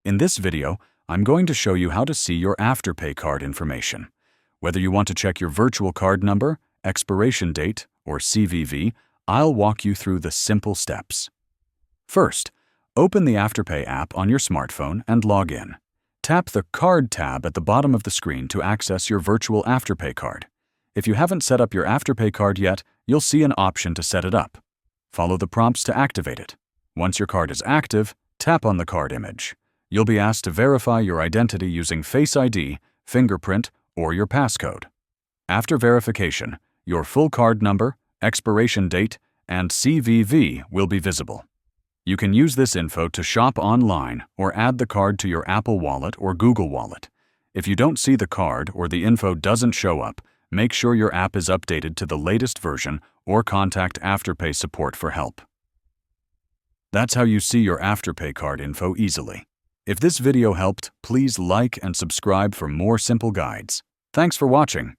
In this video, I'm going to show you how to see your Afterpay card information. Whether you want to check your virtual card number, expiration date, or CVV, I'll walk you through the simple steps. First, open the Afterpay app on your smartphone and log in. Tap the Card tab at the bottom of the screen to access your virtual Afterpay card. If you haven't set up your Afterpay card yet, you'll see an option to set it up. Follow the prompts to activate it. Once your card is active, tap on the card image. You'll be asked to verify your identity using Face ID, fingerprint, or your passcode. After verification, your full card number, expiration date, and CVV will be visible. You can use this info to shop online or add the card to your Apple Wallet or Google Wallet. If you don't see the card or the info doesn't show up, make sure your app is updated to the latest version or contact Afterpay support for help. That's how you see your Afterpay card info easily. If this video helped, please like and subscribe for more simple guides. Thanks for watching.